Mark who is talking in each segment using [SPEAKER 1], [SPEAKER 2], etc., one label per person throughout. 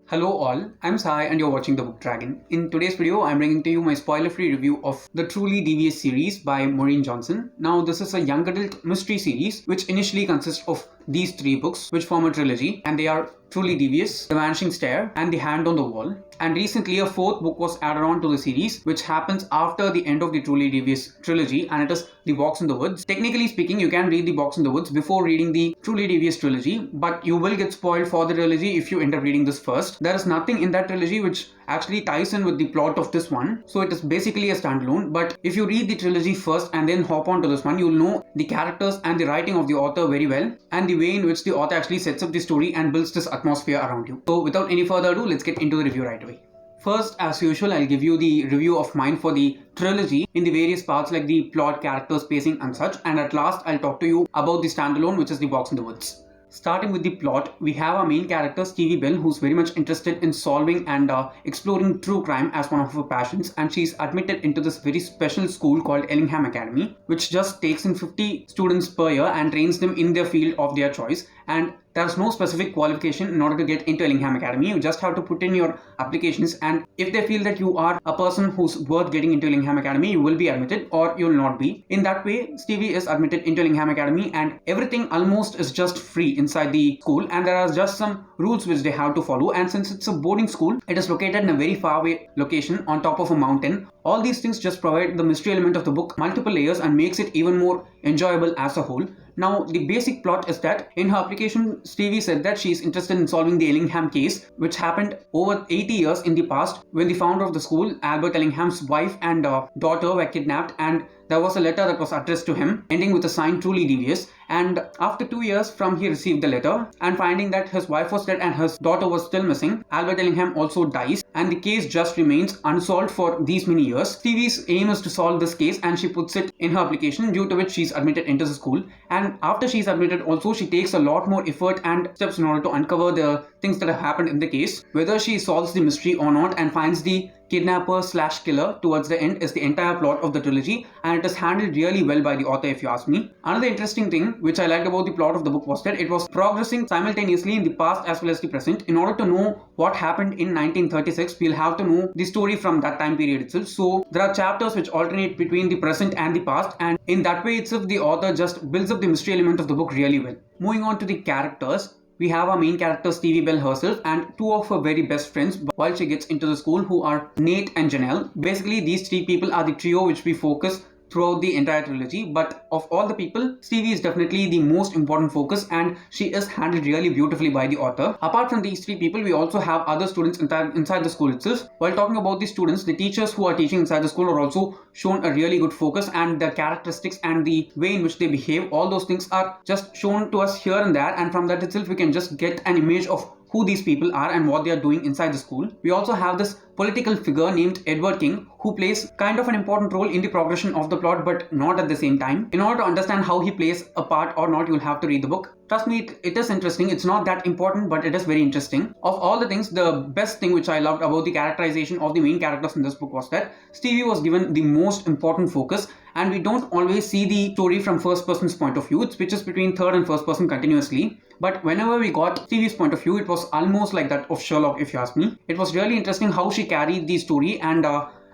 [SPEAKER 1] Hello all, I'm Sai and you're watching The Book Dragon. In today's video, I'm bringing to you my spoiler-free review of the Truly Devious series by Maureen Johnson. Now, this is a young adult mystery series which initially consists of these three books which form a trilogy, and they are Truly Devious, The Vanishing Stair, and The Hand on the Wall. And recently a fourth book was added on to the series which happens after the end of the Truly Devious trilogy, and it is The Box in the Woods. Technically speaking, you can read The Box in the Woods before reading the Truly Devious trilogy, but you will get spoiled for the trilogy if you end up reading this first. There is nothing in that trilogy which actually ties in with the plot of this one, so it is basically a standalone. But if you read the trilogy first and then hop on to this one, you'll know the characters and the writing of the author very well, and the way in which the author actually sets up the story and builds this atmosphere around you. So without any further ado, let's get into the review right away. First, as usual, I'll give you the review of mine for the trilogy in the various parts like the plot, characters, pacing and such, and at last I'll talk to you about the standalone, which is The Box in the Woods. Starting with the plot, we have our main character Stevie Bell, who's very much interested in solving and exploring true crime as one of her passions, and she's admitted into this very special school called Ellingham Academy, which just takes in 50 students per year and trains them in their field of their choice. And there's no specific qualification in order to get into Ellingham Academy. You just have to put in your applications, and if they feel that you are a person who's worth getting into Ellingham Academy, you will be admitted or you'll not be. In that way, Stevie is admitted into Ellingham Academy, and everything almost is just free inside the school, and there are just some rules which they have to follow. And since it's a boarding school, it is located in a very far away location on top of a mountain. All these things just provide the mystery element of the book multiple layers and makes it even more enjoyable as a whole. Now, the basic plot is that in her application, Stevie said that she is interested in solving the Ellingham case, which happened over 80 years in the past when the founder of the school, Albert Ellingham's wife and daughter, were kidnapped, and there was a letter that was addressed to him ending with a sign Truly Devious. And after 2 years from he received the letter, and finding that his wife was dead and his daughter was still missing, Albert Ellingham also dies, and the case just remains unsolved for these many years. Stevie's aim is to solve this case, and she puts it in her application, due to which she's admitted into the school. And after she's admitted also, she takes a lot more effort and steps in order to uncover the things that have happened in the case. Whether she solves the mystery or not and finds the kidnapper slash killer towards the end is the entire plot of the trilogy, and it is handled really well by the author if you ask me. Another interesting thing which I liked about the plot of the book was that it was progressing simultaneously in the past as well as the present. In order to know what happened in 1936, we'll have to know the story from that time period itself. So there are chapters which alternate between the present and the past, and in that way itself the author just builds up the mystery element of the book really well. Moving on to the characters, we have our main character Stevie Bell herself and two of her very best friends while she gets into the school, who are Nate and Janelle. Basically, these three people are the trio which we focus throughout the entire trilogy, but of all the people, Stevie is definitely the most important focus, and she is handled really beautifully by the author. Apart from these three people, we also have other students inside the school itself. While talking about the students, the teachers who are teaching inside the school are also shown a really good focus, and the characteristics and the way in which they behave, all those things are just shown to us here and there, and from that itself we can just get an image of who these people are and what they are doing inside the school. We also have this political figure named Edward King, who plays kind of an important role in the progression of the plot, but not at the same time. In order to understand how he plays a part or not, you'll have to read the book. Trust me, it is interesting. It's not that important, but it is very interesting. Of all the things, the best thing which I loved about the characterization of the main characters in this book was that Stevie was given the most important focus, and we don't always see the story from first person's point of view. It switches between third and first person continuously. But whenever we got Stevie's point of view, it was almost like that of Sherlock, if you ask me. It was really interesting how she carried the story, and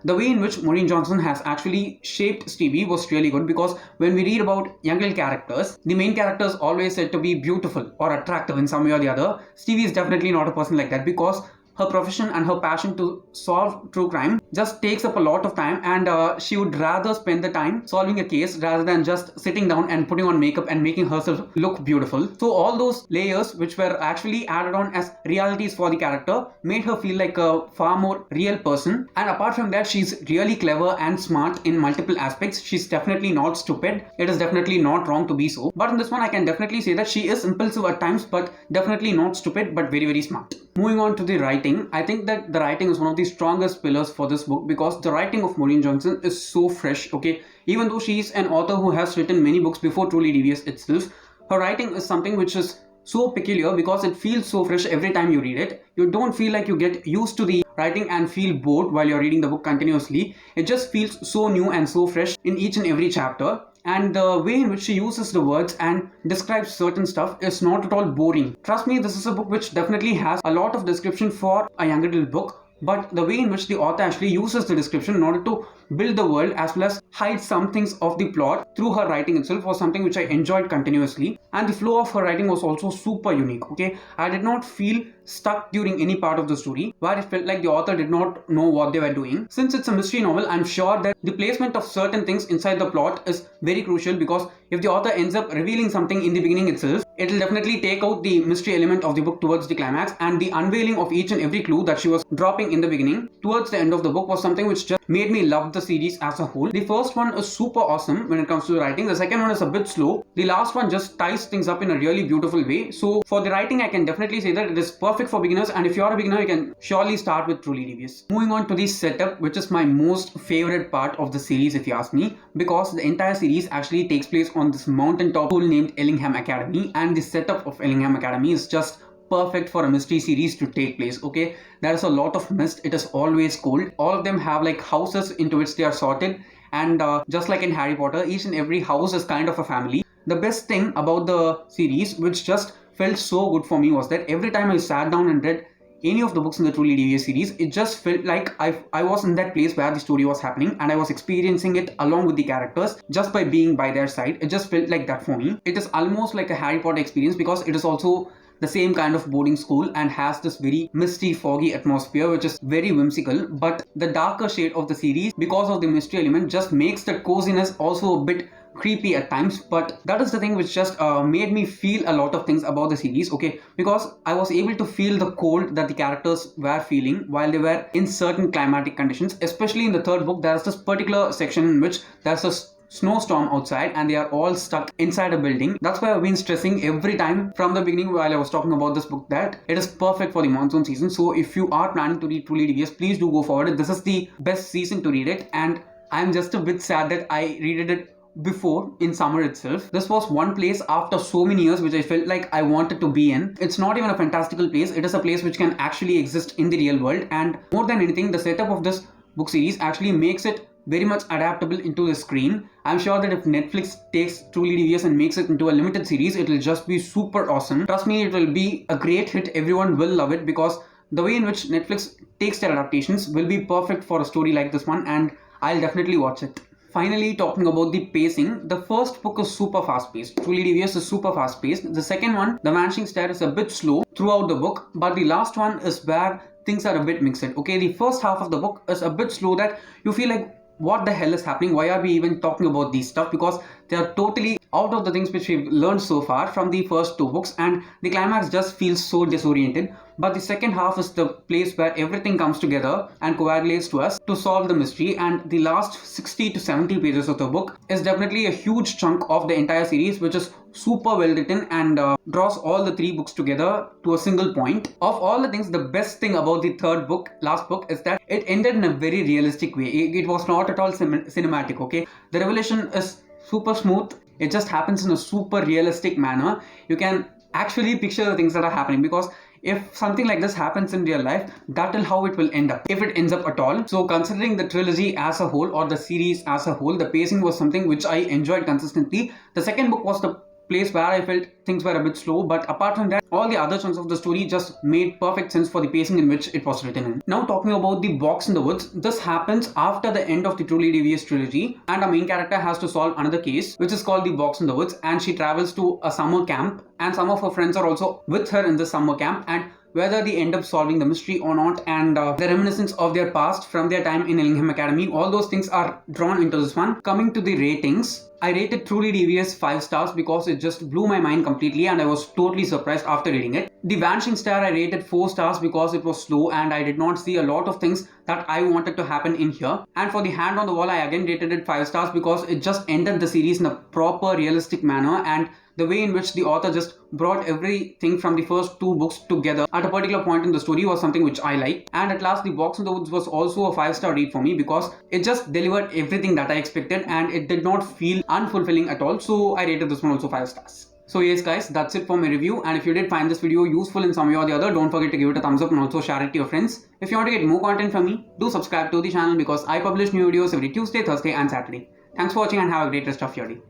[SPEAKER 1] the way in which Maureen Johnson has actually shaped Stevie was really good, because when we read about young girl characters, the main character is always said to be beautiful or attractive in some way or the other. Stevie is definitely not a person like that, because her profession and her passion to solve true crime just takes up a lot of time, and she would rather spend the time solving a case rather than just sitting down and putting on makeup and making herself look beautiful. So all those layers which were actually added on as realities for the character made her feel like a far more real person. And apart from that, she's really clever and smart in multiple aspects. She's definitely not stupid. It is definitely not wrong to be so. But in this one, I can definitely say that she is impulsive at times, but definitely not stupid, but very, very smart. Moving on to the writing, I think that the writing is one of the strongest pillars for this book, because the writing of Maureen Johnson is so fresh, okay? Even though she is an author who has written many books before Truly Devious itself, her writing is something which is so peculiar because it feels so fresh every time you read it. You don't feel like you get used to the writing and feel bored while you're reading the book continuously. It just feels so new and so fresh in each and every chapter. and the way in which she uses the words and describes certain stuff is not at all boring. Trust me, this is a book which definitely has a lot of description for a young adult book, but the way in which the author actually uses the description in order to build the world as well as hide some things of the plot through her writing itself was something which I enjoyed continuously. And the flow of her writing was also super unique. Okay, I did not feel stuck during any part of the story where it felt like the author did not know what they were doing. Since it's a mystery novel, I'm sure that the placement of certain things inside the plot is very crucial, because if the author ends up revealing something in the beginning itself, it'll definitely take out the mystery element of the book towards the climax, and the unveiling of each and every clue that she was dropping in the beginning towards the end of the book was something which just made me love the series as a whole. The first one is super awesome when it comes to the writing. The second one is a bit slow. The last one just ties things up in a really beautiful way. So for the writing, I can definitely say that it is perfect for beginners, and if you're a beginner, you can surely start with Truly Devious. Moving on to the setup, which is my most favorite part of the series if you ask me, because the entire series actually takes place on this mountaintop school named Ellingham Academy, and the setup of Ellingham Academy is just perfect for a mystery series to take place. Okay, there is a lot of mist, it is always cold, all of them have like houses into which they are sorted, and just like in Harry Potter, each and every house is kind of a family. The best thing about the series, which just felt so good for me, was that every time I sat down and read any of the books in the Truly Devious series, it just felt like I was in that place where the story was happening, and I was experiencing it along with the characters just by being by their side. It just felt like that for me. It is almost like a Harry Potter experience, because it is also the same kind of boarding school and has this very misty, foggy atmosphere which is very whimsical, but the darker shade of the series, because of the mystery element, just makes the coziness also a bit creepy at times. But that is the thing which just made me feel a lot of things about the series. Okay, because I was able to feel the cold that the characters were feeling while they were in certain climatic conditions. Especially in the third book, there is this particular section in which there's a snowstorm outside and they are all stuck inside a building. That's why I've been stressing every time from the beginning while I was talking about this book that it is perfect for the monsoon season. So if you are planning to read Truly Devious, please do go forward. This is the best season to read it, and I'm just a bit sad that I read it before in summer itself. This was one place after so many years which I felt like I wanted to be in. It's not even a fantastical place, it is a place which can actually exist in the real world, and more than anything, the setup of this book series actually makes it very much adaptable into the screen. I'm sure that if Netflix takes Truly Devious and makes it into a limited series, it will just be super awesome. Trust me, it will be a great hit. Everyone will love it, because the way in which Netflix takes their adaptations will be perfect for a story like this one, and I'll definitely watch it. Finally, talking about the pacing, the first book is super fast paced. Truly Devious is super fast paced. The second one, The Vanishing Star, is a bit slow throughout the book, but the last one is where things are a bit mixed. Okay, the first half of the book is a bit slow that you feel like, what the hell is happening? Why are we even talking about these stuff? Because they are totally out of the things which we've learned so far from the first two books, and the climax just feels so disoriented. But the second half is the place where everything comes together and coagulates to us to solve the mystery, and the last 60 to 70 pages of the book is definitely a huge chunk of the entire series, which is super well written and draws all the three books together to a single point. Of all the things, the best thing about the third book, last book, is that it ended in a very realistic way. It was not at all cinematic. Okay, the revelation is super smooth. It just happens in a super realistic manner. You can actually picture the things that are happening, because if something like this happens in real life, that is how it will end up, if it ends up at all. So considering the trilogy as a whole, or the series as a whole, the pacing was something which I enjoyed consistently. The second book was the place where I felt things were a bit slow, but apart from that, all the other chunks of the story just made perfect sense for the pacing in which it was written in. Now talking about the box in the woods, this happens after the end of the Truly Devious trilogy, and our main character has to solve another case which is called the box in the woods, and she travels to a summer camp, and some of her friends are also with her in the summer camp, and whether they end up solving the mystery or not, and the reminiscence of their past from their time in Ellingham Academy, all those things are drawn into this one. Coming to the ratings, I rated Truly Devious 5 stars because it just blew my mind completely and I was totally surprised after reading it. The Vanishing Star I rated 4 stars because it was slow and I did not see a lot of things that I wanted to happen in here. And for The Hand on the Wall, I again rated it 5 stars because it just ended the series in a proper realistic manner, and the way in which the author just brought everything from the first 2 books together at a particular point in the story was something which I liked. And at last, The Box in the Woods was also a 5-star read for me because it just delivered everything that I expected and it did not feel unfulfilling at all. So I rated this one also 5 stars. So yes guys, that's it for my review, and if you did find this video useful in some way or the other, don't forget to give it a thumbs up and also share it to your friends. If you want to get more content from me, do subscribe to the channel because I publish new videos every Tuesday, Thursday and Saturday. Thanks for watching and have a great rest of your day.